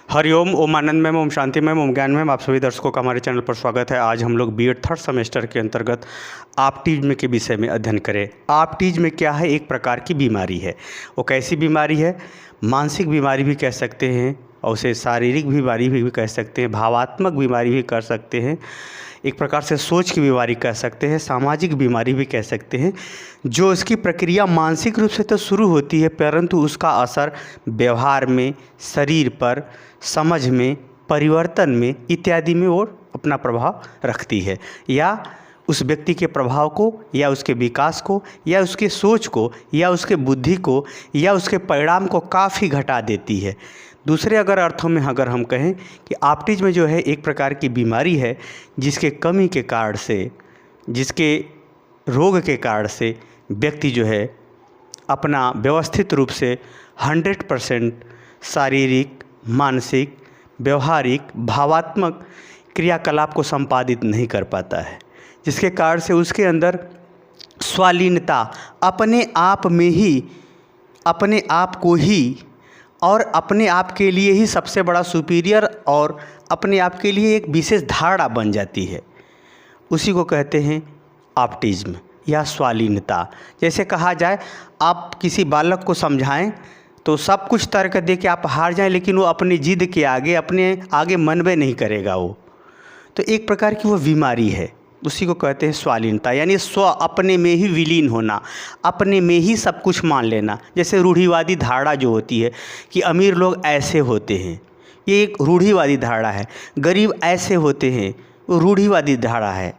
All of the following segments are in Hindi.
हरिओम, ओम आनंदमय, ओम शांतिमय, ओम ज्ञानमय। आप सभी दर्शकों का हमारे चैनल पर स्वागत है। आज हम लोग बीएड थर्ड सेमेस्टर के अंतर्गत ऑटिज्म के विषय में अध्ययन करें। ऑटिज्म क्या है? एक प्रकार की बीमारी है। वो कैसी बीमारी है? मानसिक बीमारी भी कह सकते हैं और उसे शारीरिक बीमारी भी कह सकते हैं, भावात्मक बीमारी भी कर सकते हैं, एक प्रकार से सोच की बीमारी कह सकते हैं, सामाजिक बीमारी भी कह सकते हैं। जो इसकी प्रक्रिया मानसिक रूप से तो शुरू होती है, परंतु उसका असर व्यवहार में, शरीर पर, समझ में, परिवर्तन में इत्यादि में वो अपना प्रभाव रखती है, या उस व्यक्ति के प्रभाव को, या उसके विकास को, या उसके सोच को, या उसके बुद्धि को, या उसके परिणाम को काफ़ी घटा देती है। दूसरे अगर अर्थों में अगर हम कहें कि ऑटिज्म जो है एक प्रकार की बीमारी है जिसके कमी के कारण से, जिसके रोग के कारण से व्यक्ति जो है अपना व्यवस्थित रूप से 100% शारीरिक, मानसिक, व्यवहारिक, भावात्मक क्रियाकलाप को संपादित नहीं कर पाता है, जिसके कारण से उसके अंदर स्वालीनता, अपने आप में ही, अपने आप को ही और अपने आप के लिए ही सबसे बड़ा सुपीरियर और अपने आप के लिए एक विशेष धारणा बन जाती है। उसी को कहते हैं ऑटिज्म या स्वालीनता। जैसे कहा जाए, आप किसी बालक को समझाएं तो सब कुछ तर्क दे के आप हार जाएं, लेकिन वो अपनी जिद के आगे, अपने आगे मनवे नहीं करेगा वो। तो एक प्रकार की वो बीमारी है, उसी को कहते हैं स्वालीनता, यानी स्व, अपने में ही विलीन होना, अपने में ही सब कुछ मान लेना। जैसे रूढ़िवादी धारणा जो होती है कि अमीर लोग ऐसे होते हैं, ये एक रूढ़िवादी धारणा है। गरीब ऐसे होते हैं, वो रूढ़िवादी धारणा है।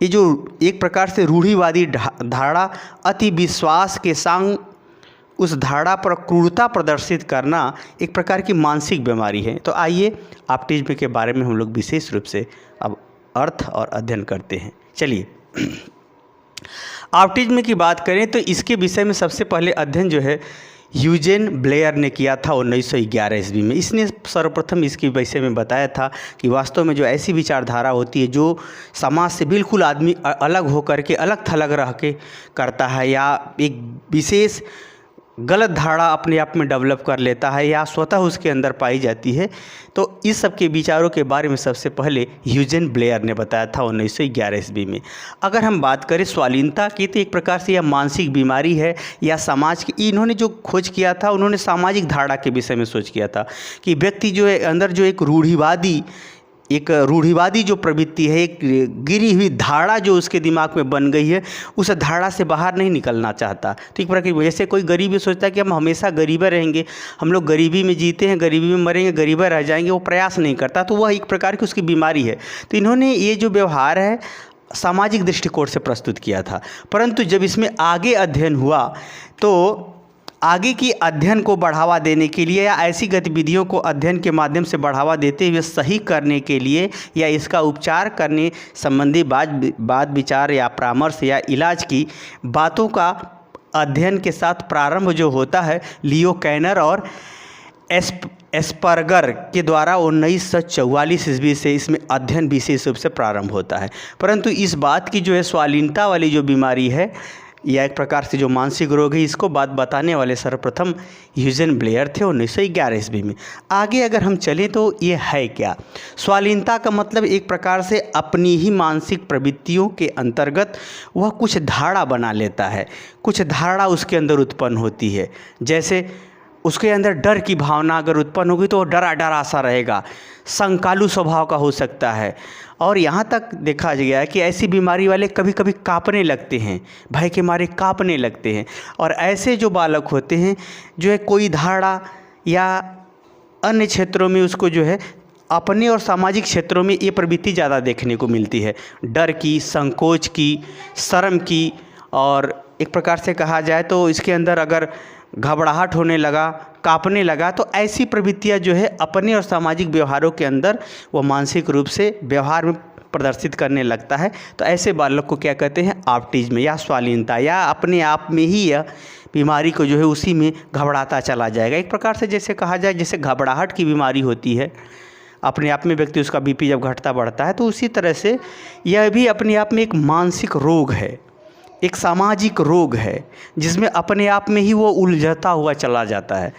ये जो एक प्रकार से रूढ़िवादी धारणा, अति विश्वास के संग उस धारणा पर क्रूरता प्रदर्शित करना एक प्रकार की मानसिक बीमारी है। तो आइए ऑटिज्म के बारे में हम लोग विशेष रूप से अब अर्थ और अध्ययन करते हैं। चलिए, ऑटिज्म की बात करें तो इसके विषय में सबसे पहले अध्ययन जो है यूजेन ब्लेयर ने किया था 1911 ईस्वी में। इसने सर्वप्रथम इसके विषय में बताया था कि वास्तव में जो ऐसी विचारधारा होती है जो समाज से बिल्कुल आदमी अलग होकर के, अलग थलग रह के करता है, या एक विशेष गलत धारणा अपने आप में डेवलप कर लेता है, या स्वतः उसके अंदर पाई जाती है, तो इस सब के विचारों के बारे में सबसे पहले यूजेन ब्लेयर ने बताया था 1911 ईस्वी में। अगर हम बात करें स्वालीनता की, तो एक प्रकार से यह मानसिक बीमारी है या समाज की। इन्होंने जो खोज किया था, उन्होंने सामाजिक धारणा के विषय में सोच किया था कि व्यक्ति जो है अंदर जो एक रूढ़िवादी जो प्रवृत्ति है, एक गिरी हुई धारणा जो उसके दिमाग में बन गई है, उस धारणा से बाहर नहीं निकलना चाहता। तो एक प्रकार की वजह से कोई गरीबी सोचता है कि हम हमेशा गरीब रहेंगे, हम लोग गरीबी में जीते हैं, गरीबी में मरेंगे, गरीब रह जाएंगे, वो प्रयास नहीं करता, तो वह एक प्रकार की उसकी बीमारी है। तो इन्होंने ये जो व्यवहार है सामाजिक दृष्टिकोण से प्रस्तुत किया था, परंतु जब इसमें आगे अध्ययन हुआ तो आगे की अध्ययन को बढ़ावा देने के लिए, या ऐसी गतिविधियों को अध्ययन के माध्यम से बढ़ावा देते हुए सही करने के लिए, या इसका उपचार करने संबंधी बात विचार या परामर्श या इलाज की बातों का अध्ययन के साथ प्रारंभ जो होता है लियो कैनर और एस्पर्गर के द्वारा 1944 ईस्वी से इसमें अध्ययन विशेष रूप से प्रारंभ होता है। परंतु इस बात की जो है स्वालीनता वाली जो बीमारी है या एक प्रकार से जो मानसिक रोग है, इसको बात बताने वाले सर्वप्रथम यूजेन ब्लेयर थे 1911 ईस्वी में। आगे अगर हम चलें तो ये है क्या? स्वालीनता का मतलब एक प्रकार से अपनी ही मानसिक प्रवृत्तियों के अंतर्गत वह कुछ धारणा बना लेता है, कुछ धारणा उसके अंदर उत्पन्न होती है। जैसे उसके अंदर डर की भावना अगर उत्पन्न होगी तो वो डरा डरा सा रहेगा, संकालू स्वभाव का हो सकता है, और यहाँ तक देखा गया है कि ऐसी बीमारी वाले कभी कभी कांपने लगते हैं, भय के मारे कांपने लगते हैं। और ऐसे जो बालक होते हैं जो है कोई धारणा या अन्य क्षेत्रों में उसको जो है अपने और सामाजिक क्षेत्रों में ये प्रवृत्ति ज़्यादा देखने को मिलती है, डर की, संकोच की, शर्म की, और एक प्रकार से कहा जाए तो इसके अंदर अगर घबराहट होने लगा, कांपने लगा, तो ऐसी प्रवृत्तियां जो है अपने और सामाजिक व्यवहारों के अंदर वो मानसिक रूप से व्यवहार में प्रदर्शित करने लगता है। तो ऐसे बालक को क्या कहते हैं? ऑटिज्म या स्वालीनता, या अपने आप में ही यह बीमारी को जो है उसी में घबराता चला जाएगा। एक प्रकार से जैसे कहा जाए, जैसे घबराहट की बीमारी होती है, अपने आप में व्यक्ति उसका बीपी जब घटता बढ़ता है, तो उसी तरह से यह भी अपने आप में एक मानसिक रोग है, एक सामाजिक रोग है, जिसमें अपने आप में ही वो उलझता हुआ चला जाता है।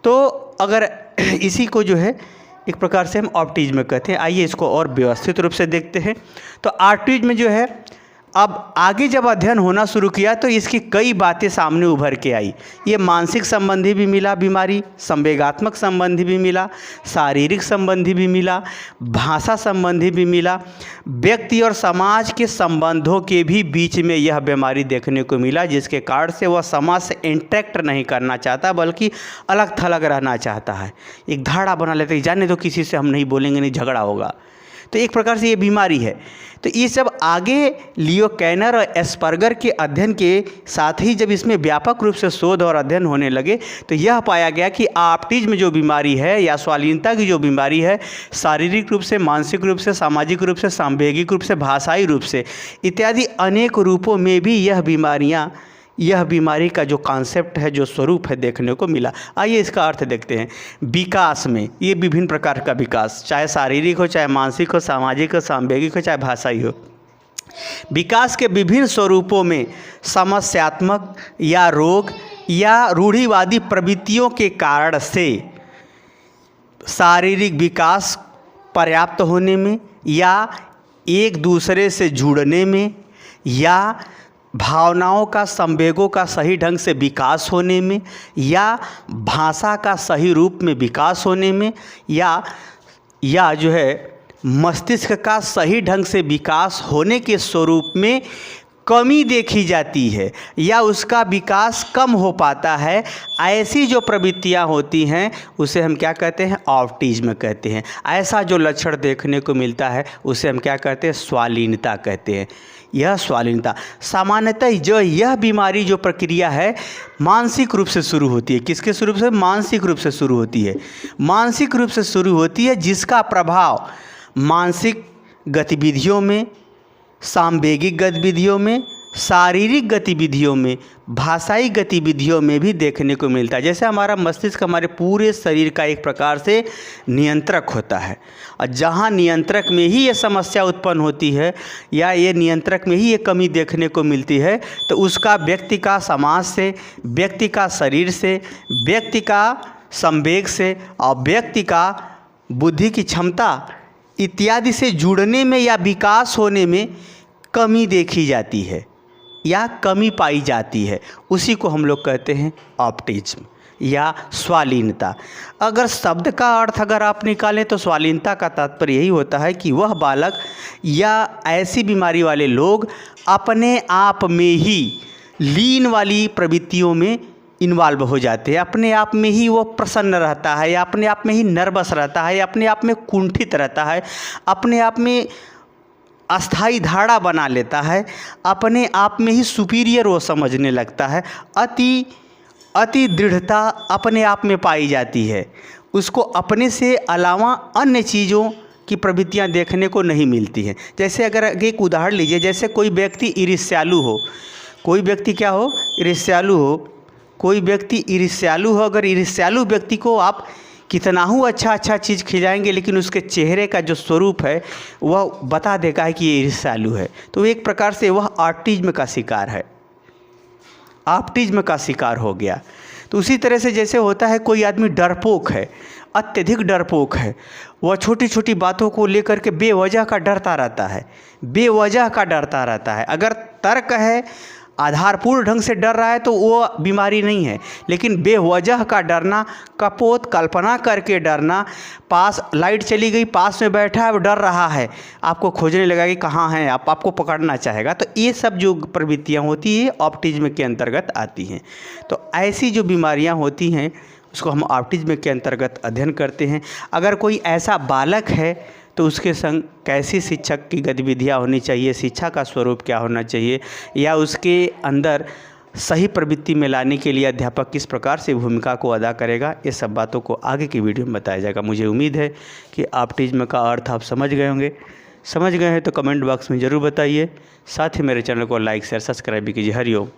तो अगर इसी को जो है एक प्रकार से हम ऑटिज्म कहते हैं। आइए इसको और व्यवस्थित रूप से देखते हैं। तो ऑटिज्म जो है अब आगे जब अध्ययन होना शुरू किया तो इसकी कई बातें सामने उभर के आई। ये मानसिक संबंधी भी मिला बीमारी, संवेगात्मक संबंधी भी मिला, शारीरिक संबंधी भी मिला, भाषा संबंधी भी मिला, व्यक्ति और समाज के संबंधों के भी बीच में यह बीमारी देखने को मिला, जिसके कारण से वह समाज से इंटरेक्ट नहीं करना चाहता बल्कि अलग थलग रहना चाहता है। एक धाड़ा बना लेते हैं, जाने दो किसी से हम नहीं बोलेंगे, नहीं झगड़ा होगा। तो एक प्रकार से ये बीमारी है। तो ये सब आगे लियो कैनर और एस्पर्गर के अध्ययन के साथ ही जब इसमें व्यापक रूप से शोध और अध्ययन होने लगे तो यह पाया गया कि ऑटिज्म जो बीमारी है या स्वालीनता की जो बीमारी है, शारीरिक रूप से, मानसिक रूप से, सामाजिक रूप से, सांवेगिक रूप से, भाषाई रूप से इत्यादि अनेक रूपों में भी यह बीमारी का जो कॉन्सेप्ट है, जो स्वरूप है, देखने को मिला। आइए इसका अर्थ देखते हैं। विकास में ये विभिन्न प्रकार का विकास, चाहे शारीरिक हो, चाहे मानसिक हो, सामाजिक हो, सांवेगिक हो, चाहे भाषाई हो, विकास के विभिन्न स्वरूपों में समस्यात्मक या रोग या रूढ़िवादी प्रवृत्तियों के कारण से शारीरिक विकास पर्याप्त होने में या एक दूसरे से जुड़ने में या भावनाओं का, संवेगों का सही ढंग से विकास होने में या भाषा का सही रूप में विकास होने में या जो है मस्तिष्क का सही ढंग से विकास होने के स्वरूप में कमी देखी जाती है या उसका विकास कम हो पाता है। ऐसी जो प्रवृत्तियां होती हैं उसे हम क्या कहते हैं? ऑटिज्म कहते हैं। ऐसा जो लक्षण देखने को मिलता है उसे हम क्या कहते हैं? स्वालीनता कहते हैं। यह स्वालीनता सामान्यतः जो यह बीमारी जो प्रक्रिया है मानसिक रूप से शुरू होती है। किसके स्वरूप से? मानसिक रूप से शुरू होती है। मानसिक रूप से शुरू होती है जिसका प्रभाव मानसिक गतिविधियों में, सांवेगिक गतिविधियों में, शारीरिक गतिविधियों में, भाषाई गतिविधियों में भी देखने को मिलता है। जैसे हमारा मस्तिष्क हमारे पूरे शरीर का एक प्रकार से नियंत्रक होता है और जहाँ नियंत्रक में ही ये समस्या उत्पन्न होती है या ये नियंत्रक में ही ये कमी देखने को मिलती है तो उसका व्यक्ति का समाज से, व्यक्ति का शरीर से, व्यक्ति का संवेग से और व्यक्ति का बुद्धि की क्षमता इत्यादि से जुड़ने में या विकास होने में कमी देखी जाती है या कमी पाई जाती है। उसी को हम लोग कहते हैं ऑटिज्म या स्वालीनता। अगर शब्द का अर्थ अगर आप निकालें तो स्वालीनता का तात्पर्य यही होता है कि वह बालक या ऐसी बीमारी वाले लोग अपने आप में ही लीन वाली प्रवृत्तियों में इन्वॉल्व हो जाते हैं। अपने आप में ही वो प्रसन्न रहता है या अपने आप में ही नर्वस रहता है या अपने आप में कुंठित रहता है, अपने आप में अस्थाई धारणा बना लेता है, अपने आप में ही सुपीरियर वो समझने लगता है। अति दृढ़ता अपने आप में पाई जाती है। उसको अपने से अलावा अन्य चीज़ों की प्रवृत्तियां देखने को नहीं मिलती हैं। जैसे अगर एक उदाहरण लीजिए, जैसे कोई व्यक्ति ईर्ष्यालु हो, कोई व्यक्ति क्या हो? ईर्ष्यालु हो। कोई व्यक्ति ईर्ष्यालु हो, अगर ईर्ष्यालु व्यक्ति को आप कितना ही अच्छा चीज़ खिलाएंगे लेकिन उसके चेहरे का जो स्वरूप है वह बता देगा कि ये ईर्ष्यालु है, तो एक प्रकार से वह ऑटिज्म का शिकार है, ऑटिज्म का शिकार हो गया। तो उसी तरह से जैसे होता है कोई आदमी डरपोक है, अत्यधिक डरपोक है, वह छोटी छोटी बातों को लेकर के बेवजह का डरता रहता है, बेवजह का डरता रहता है। अगर तर्क है, आधारपूर्ण ढंग से डर रहा है तो वो बीमारी नहीं है, लेकिन बेवजह का डरना, कपोत कल्पना करके डरना, पास लाइट चली गई, पास में बैठा है, वो डर रहा है, आपको खोजने लगा कि कहाँ हैं आप, आपको पकड़ना चाहेगा। तो ये सब जो प्रवृत्तियाँ होती हैं ऑटिज्म के अंतर्गत आती हैं। तो ऐसी जो बीमारियाँ होती हैं उसको हम ऑटिज्म के अंतर्गत अध्ययन करते हैं। अगर कोई ऐसा बालक है तो उसके संग कैसी शिक्षक की गतिविधियाँ होनी चाहिए, शिक्षा का स्वरूप क्या होना चाहिए, या उसके अंदर सही प्रवृत्ति में लाने के लिए अध्यापक किस प्रकार से भूमिका को अदा करेगा, ये सब बातों को आगे की वीडियो में बताया जाएगा। मुझे उम्मीद है कि ऑटिज्म का अर्थ आप समझ गए होंगे। समझ गए हैं तो कमेंट बॉक्स में ज़रूर बताइए। साथ ही मेरे चैनल को लाइक शेयर सब्सक्राइब भी कीजिए। हरिओम।